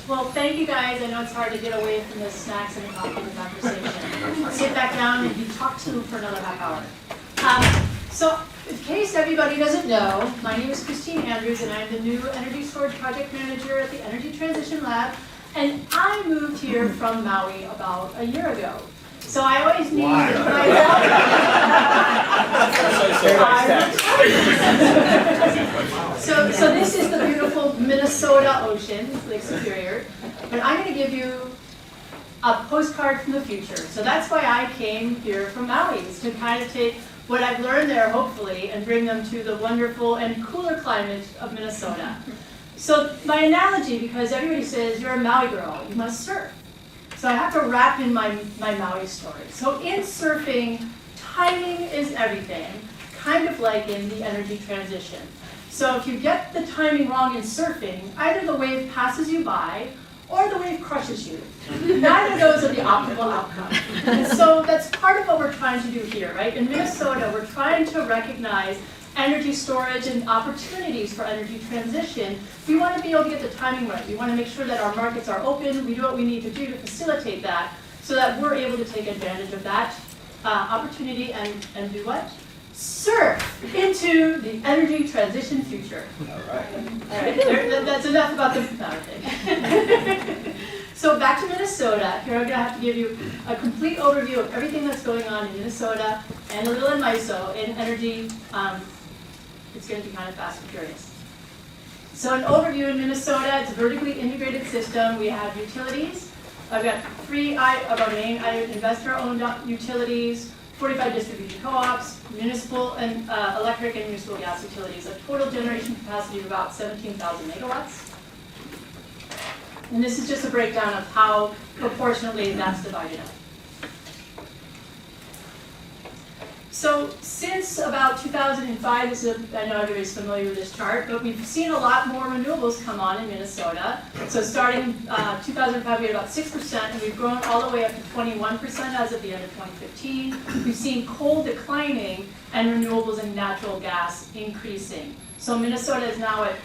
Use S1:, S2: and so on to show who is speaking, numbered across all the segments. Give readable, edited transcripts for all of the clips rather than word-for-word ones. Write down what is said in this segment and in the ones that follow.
S1: Well, thank you guys. I know it's hard to get away from the snacks and the coffee and the conversation. Sit back down and you talk to them for another half hour. So, in case everybody doesn't know, my name is Christine Andrews and I'm the new Energy Storage Project Manager at the Energy Transition Lab. And I moved here from Maui about a year ago. So I always need to So this is the beautiful Minnesota Ocean, Lake Superior. But I'm going to give you a postcard from the future. So that's why I came here from Maui, is to kind of take what I've learned there, hopefully, and bring them to the wonderful and cooler climate of Minnesota. So my analogy, because everybody says you're a Maui girl, you must surf. So I have to wrap in my Maui story. So in surfing, timing is everything, kind of like in the energy transition. So if you get the timing wrong in surfing, either the wave passes you by or the wave crushes you. Neither of those are the optimal outcome. And so that's part of what we're trying to do here, right? In Minnesota, we're trying to recognize energy storage and opportunities for energy transition. We want to be able to get the timing right. We want to make sure that our markets are open. We do what we need to do to facilitate that so that we're able to take advantage of that opportunity and do what? Surf into the energy transition future. All right. That's enough about the thing. So back to Minnesota. Here I'm going to have to give you a complete overview of everything that's going on in Minnesota and a little in MISO in energy. It's going to be kind of fast and furious. So an overview in Minnesota, it's a vertically integrated system. We have utilities. I've got 3 of our main investor-owned utilities, 45 distribution co-ops, municipal and electric and municipal gas utilities, a total generation capacity of about 17,000 megawatts. And this is just a breakdown of how proportionately that's divided up. So since about 2005, this is I know everybody's familiar with this chart, but we've seen a lot more renewables come on in Minnesota. So starting 2005, we had about 6%, and we've grown all the way up to 21% as of the end of 2015. We've seen coal declining and renewables and natural gas increasing. So Minnesota is now at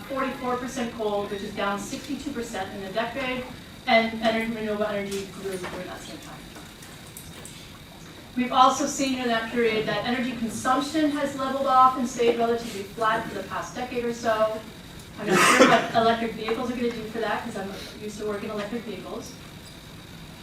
S1: 44% coal, which is down 62% in the decade, and renewable energy grew during that same time. We've also seen in that period that energy consumption has leveled off and stayed relatively flat for the past decade or so. I'm not sure what electric vehicles are going to do for that because I'm used to working electric vehicles.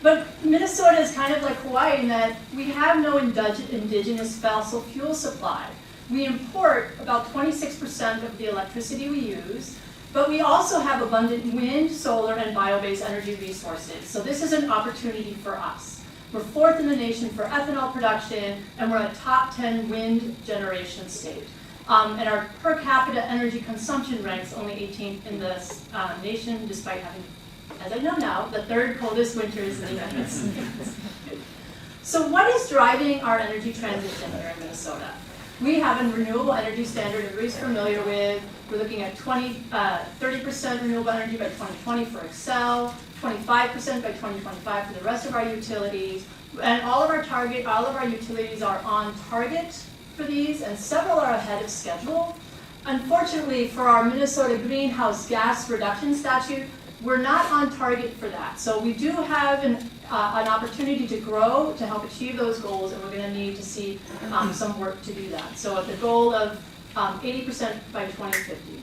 S1: But Minnesota is kind of like Hawaii in that we have no indigenous fossil fuel supply. We import about 26% of the electricity we use, but we also have abundant wind, solar, and bio-based energy resources. So this is an opportunity for us. We're 4th in the nation for ethanol production, and we're a top 10 wind generation state. And our per capita energy consumption ranks only 18th in the nation, despite having, as I know now, the 3rd coldest winters in the United States. So what is driving our energy transition here in Minnesota? We have a renewable energy standard everybody's familiar with. We're looking at 30% renewable energy by 2020 for Excel, 25% by 2025 for the rest of our utilities. And all of our utilities are on target for these, and several are ahead of schedule. Unfortunately, for our Minnesota greenhouse gas reduction statute, we're not on target for that. So we do have an opportunity to grow to help achieve those goals, and we're going to need to see some work to do that. So at the goal of 80% by 2050.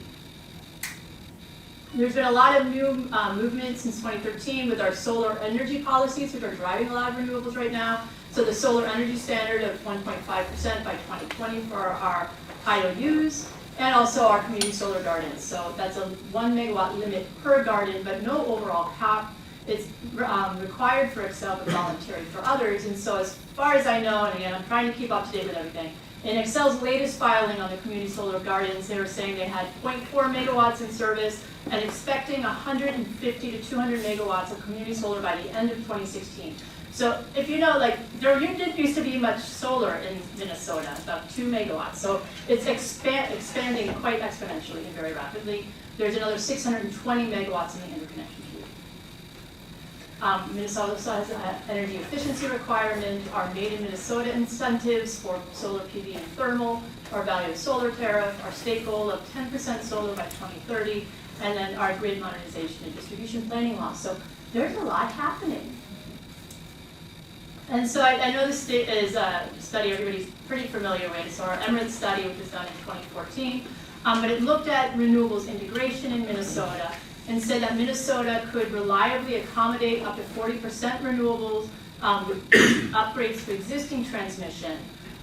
S1: There's been a lot of new movement since 2013 with our solar energy policies, which are driving a lot of renewables right now. So the solar energy standard of 1.5% by 2020 for our IOUs, and also our community solar gardens. So that's a 1 megawatt limit per garden, but no overall cap. It's required for Excel, but voluntary for others. And so as far as I know, and again, I'm trying to keep up to date with everything, in Excel's latest filing on the community solar gardens, they were saying they had 0.4 megawatts in service and expecting 150 to 200 megawatts of community solar by the end of 2016. So if you know, like, there didn't used to be much solar in Minnesota, about 2 megawatts. So it's expanding quite exponentially and very rapidly. There's another 620 megawatts in the interconnection queue. Minnesota also has an energy efficiency requirement. Our Made in Minnesota incentives for solar PV and thermal, our value of solar tariff, our state goal of 10% solar by 2030, and then our grid modernization and distribution planning law. So there's a lot happening. And so I know this is a study everybody's pretty familiar with, so our Emirates study, which was done in 2014, but it looked at renewables integration in Minnesota and said that Minnesota could reliably accommodate up to 40% renewables with upgrades to existing transmission.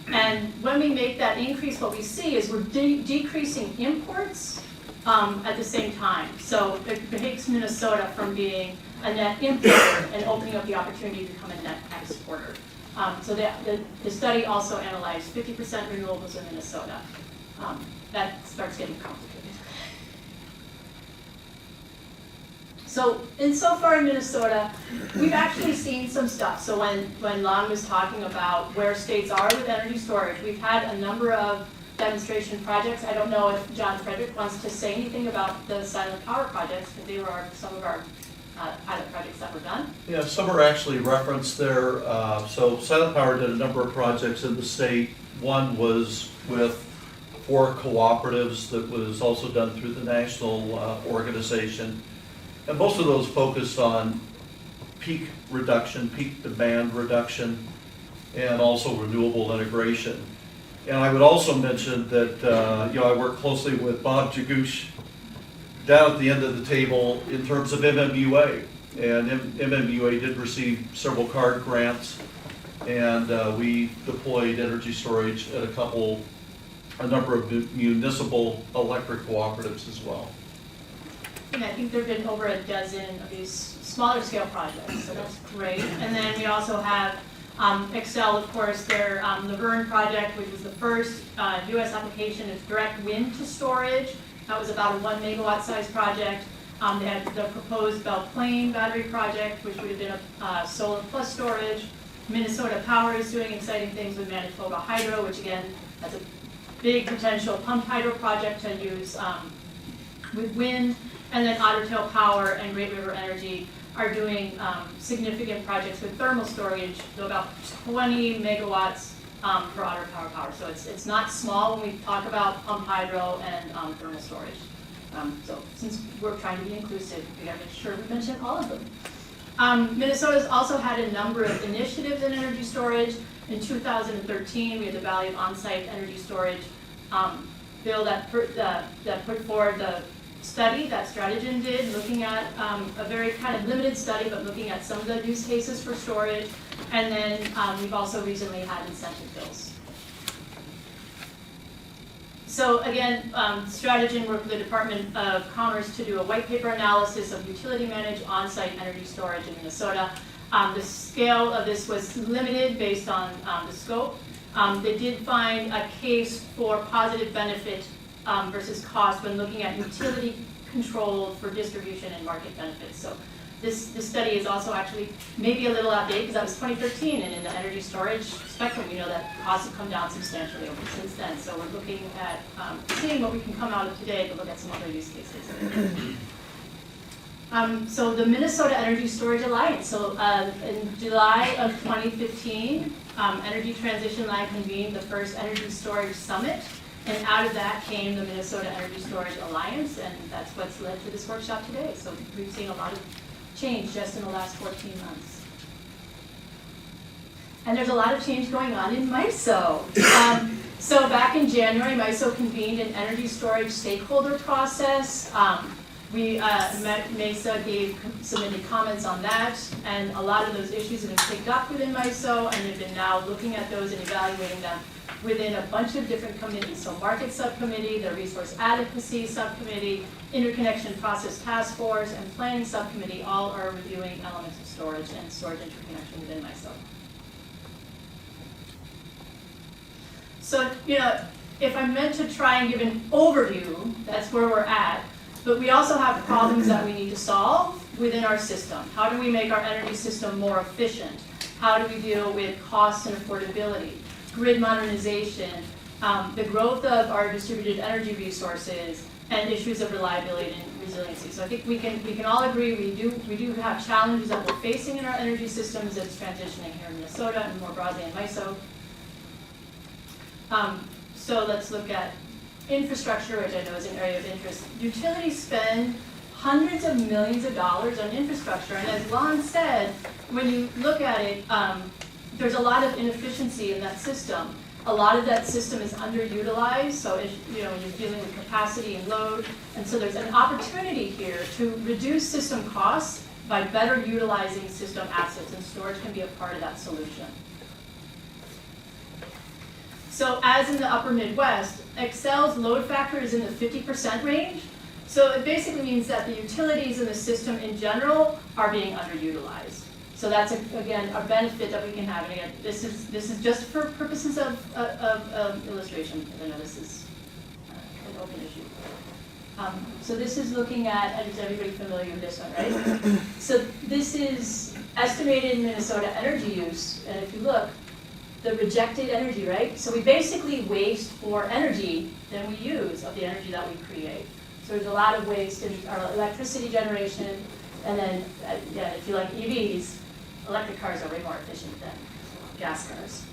S1: And when we make that increase, what we see is we're decreasing imports at the same time. So it takes Minnesota from being a net importer and opening up the opportunity to become a net exporter. So the study also analyzed 50% renewables in Minnesota. That starts getting complicated. So insofar in Minnesota, we've actually seen some stuff. So when Lon was talking about where states are with energy storage, we've had a number of demonstration projects. I don't know if John Frederick wants to say anything about the silent power projects, because they were some of our pilot projects that were done.
S2: Yeah, some are actually referenced there. So Silent Power did a number of projects in the state. One was with 4 cooperatives that was also done through the national organization. And most of those focused on peak reduction, peak demand reduction, and also renewable integration. And I would also mention that I work closely with Bob Jagush down at the end of the table in terms of MMUA. And MMUA did receive several CARD grants, and we deployed energy storage at a number of municipal electric cooperatives as well.
S1: And I think there have been over a dozen of these smaller scale projects, so that's great. And then we also have Excel, of course, their Laverne project, which was the first U.S. application of direct wind to storage. That was about a 1 megawatt size project. They had the proposed Belle Plaine battery project, which would have been a solar plus storage. Minnesota Power is doing exciting things with Manitoba Hydro, which again, has a big potential pumped hydro project to use with wind. And then Otter Tail Power and Great River Energy are doing significant projects with thermal storage, so about 20 megawatts for Otter Tail Power. So it's not small when we talk about pumped hydro and thermal storage. So since we're trying to be inclusive, we gotta make sure we mention all of them. Minnesota's also had a number of initiatives in energy storage. In 2013, we had the Valley of On-Site Energy Storage bill that put forward the study that Strategen did, looking at a very kind of limited study, but looking at some of the use cases for storage. And then we've also recently had incentive bills. So again, Strategen worked with the Department of Commerce to do a white paper analysis of utility managed on-site energy storage in Minnesota. The scale of this was limited based on the scope. They did find a case for positive benefit versus cost when looking at utility control for distribution and market benefits. So this study is also actually maybe a little outdated because that was 2013, and in the energy storage spectrum, we know that costs have come down substantially over since then. So we're looking at seeing what we can come out of today to look at some other use cases. So the Minnesota Energy Storage Alliance. So in July of 2015, Energy Transition Lab convened the first Energy Storage Summit. And out of that came the Minnesota Energy Storage Alliance, and that's what's led to this workshop today. So we've seen a lot of change just in the last 14 months. And there's a lot of change going on in MISO. So back in January, MISO convened an energy storage stakeholder process. MESA submitted comments on that, and a lot of those issues have been picked up within MISO, and they've been now looking at those and evaluating them within a bunch of different committees. So Market Subcommittee, the Resource Adequacy Subcommittee, Interconnection Process Task Force, and Planning Subcommittee all are reviewing elements of storage and storage interconnection within MISO. So, if I'm meant to try and give an overview, that's where we're at. But we also have problems that we need to solve within our system. How do we make our energy system more efficient? How do we deal with cost and affordability? Grid modernization, the growth of our distributed energy resources, and issues of reliability and resiliency. So I think we can all agree we do have challenges that we're facing in our energy systems as it's transitioning here in Minnesota and more broadly in MISO. So let's look at infrastructure, which I know is an area of interest. Utility spend hundreds of millions of dollars on infrastructure. And as Lon said, when you look at it, there's a lot of inefficiency in that system. A lot of that system is underutilized, so if, you know, you're dealing with capacity and load, and so there's an opportunity here to reduce system costs by better utilizing system assets, and storage can be a part of that solution. So as in the upper Midwest, Excel's load factor is in the 50% range, so it basically means that the utilities in the system in general are being underutilized. So that's, again, a benefit that we can have. And again, this is just for purposes of illustration, because I know this is an open issue. So this is looking at, is everybody familiar with this one, right? So this is estimated Minnesota energy use. And if you look, the rejected energy, right? So we basically waste more energy than we use of the energy that we create. So there's a lot of waste in our electricity generation. And then, yeah, if you like EVs, electric cars are way more efficient than gas cars.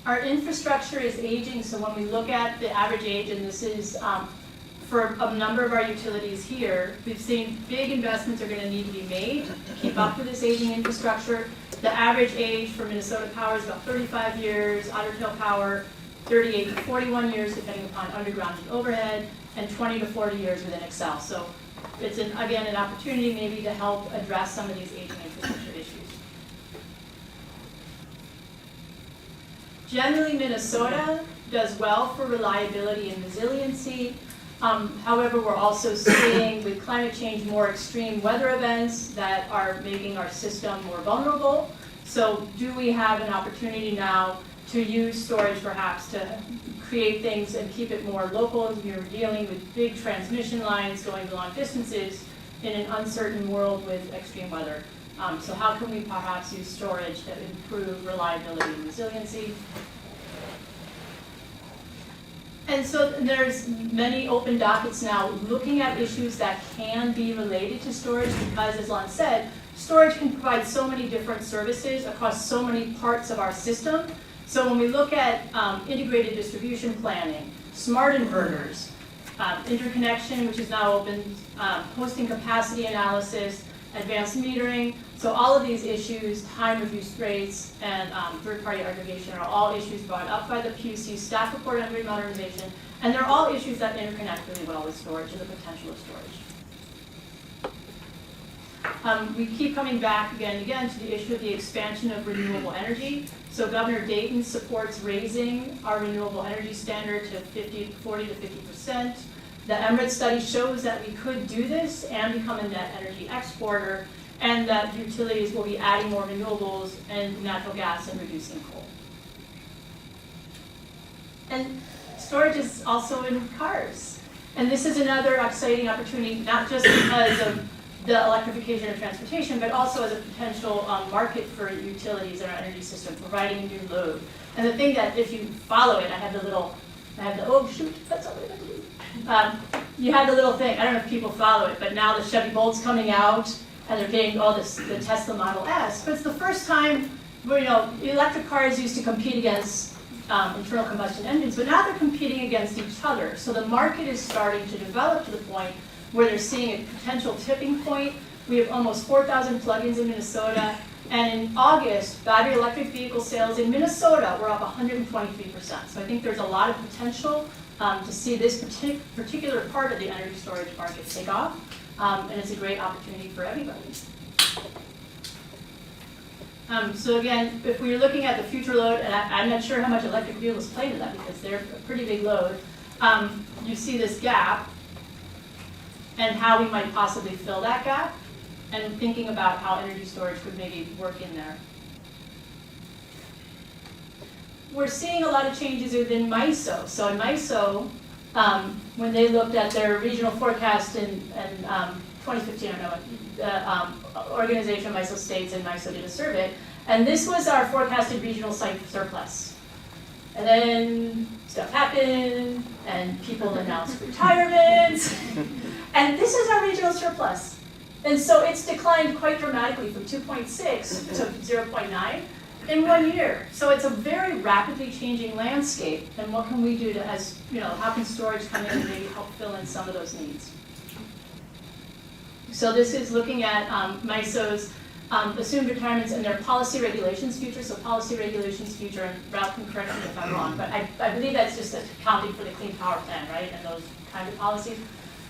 S1: Our infrastructure is aging, so when we look at the average age, and this is for a number of our utilities here, we've seen big investments are going to need to be made to keep up with this aging infrastructure. The average age for Minnesota Power is about 35 years, Otter Tail Power 38 to 41 years, depending upon underground and overhead, and 20 to 40 years within Excel. So it's, again, an opportunity maybe to help address some of these aging infrastructure issues. Generally, Minnesota does well for reliability and resiliency. However, we're also seeing with climate change more extreme weather events that are making our system more vulnerable. So do we have an opportunity now to use storage perhaps to create things and keep it more local? You're dealing with big transmission lines going long distances in an uncertain world with extreme weather. So how can we perhaps use storage to improve reliability and resiliency? And so there's many open dockets now looking at issues that can be related to storage because, as Lon said, storage can provide so many different services across so many parts of our system. So when we look at integrated distribution planning, smart inverters, interconnection, which is now open, hosting capacity analysis, advanced metering, so all of these issues, time of use rates, and third-party aggregation are all issues brought up by the PUC staff report on grid modernization, and they're all issues that interconnect really well with storage and the potential of storage. We keep coming back again and again to the issue of the expansion of renewable energy. So Governor Dayton supports raising our renewable energy standard to 40 to 50%. The Emirates study shows that we could do this and become a net energy exporter, and that utilities will be adding more renewables and natural gas and reducing coal. And storage is also in cars. And this is another exciting opportunity, not just because of the electrification of transportation, but also as a potential market for utilities in our energy system, providing a new load. And the thing that, if you follow it, oh shoot, that's all I do. You have the little thing, I don't know if people follow it, but now the Chevy Bolt's coming out, and they're getting all this, the Tesla Model S. But it's the first time where, electric cars used to compete against internal combustion engines, but now they're competing against each other. So the market is starting to develop to the point where they're seeing a potential tipping point. We have almost 4,000 plugins in Minnesota, and in August, battery electric vehicle sales in Minnesota were up 123%. So I think there's a lot of potential to see this particular part of the energy storage market take off, and it's a great opportunity for everybody. So again, if we're looking at the future load, and I'm not sure how much electric vehicles play into that because they're a pretty big load, you see this gap and how we might possibly fill that gap, and thinking about how energy storage could maybe work in there. We're seeing a lot of changes within MISO. So in MISO, when they looked at their regional forecast in 2015, the Organization of MISO States and MISO did a survey, and this was our forecasted regional site surplus. And then stuff happened, and people announced retirements, and this is our regional surplus. And so it's declined quite dramatically from 2.6 to 0.9. in 1 year. So it's a very rapidly changing landscape, and what can we do to, as, you know, how can storage come in and maybe help fill in some of those needs? So this is looking at MISO's assumed retirements and their policy regulations future. So policy regulations future, and Ralph can correct me if I'm wrong, but I believe that's just accounting for the Clean Power Plan, right, and those kind of policies.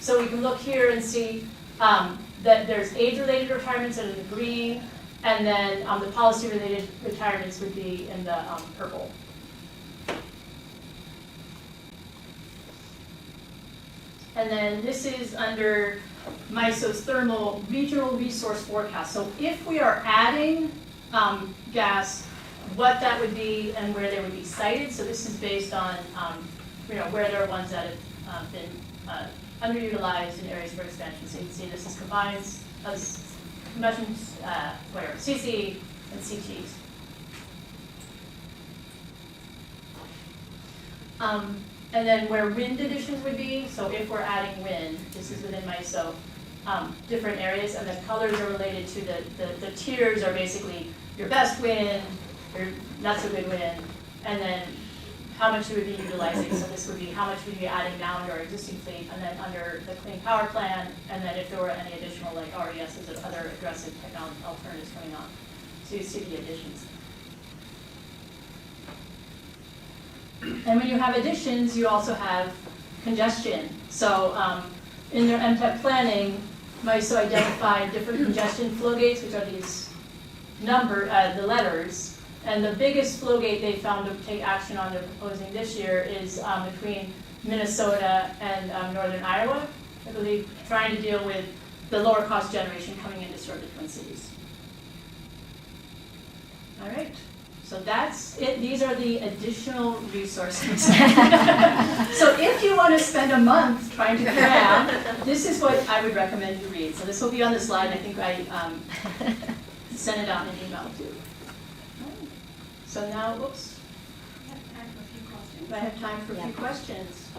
S1: So we can look here and see that there's age-related retirements that are in the green, and then the policy-related retirements would be in the purple. And then this is under MISO's thermal regional resource forecast. So if we are adding gas, what that would be and where they would be sited. So this is based on you know, where there are ones that have been underutilized in areas for expansion. So you can see this is combined combustion, where CC and CTs. And then where wind additions would be, so if we're adding wind, this is within MISO, different areas, and the colors are related to the tiers are basically your best wind, your not so good wind, and then how much you would be utilizing. So this would be how much would you be adding now into our existing fleet, and then under the Clean Power Plan, and then if there were any additional like RESs or other aggressive technology alternatives coming on. So you see the additions. And when you have additions, you also have congestion. So in their MTEP planning, MISO identified different congestion flow gates, which are these the letters. And the biggest flow gate they found to take action on they're proposing this year is between Minnesota and northern Iowa, I believe, trying to deal with the lower cost generation coming into sort of the Twin Cities. All right. So that's it. These are the additional resources. So if you want to spend a month trying to cram, this is what I would recommend you read. So this will be on the slide. I think I sent it out in an email too. So now, oops.
S3: We have time for a few questions.
S1: I have time for a few questions.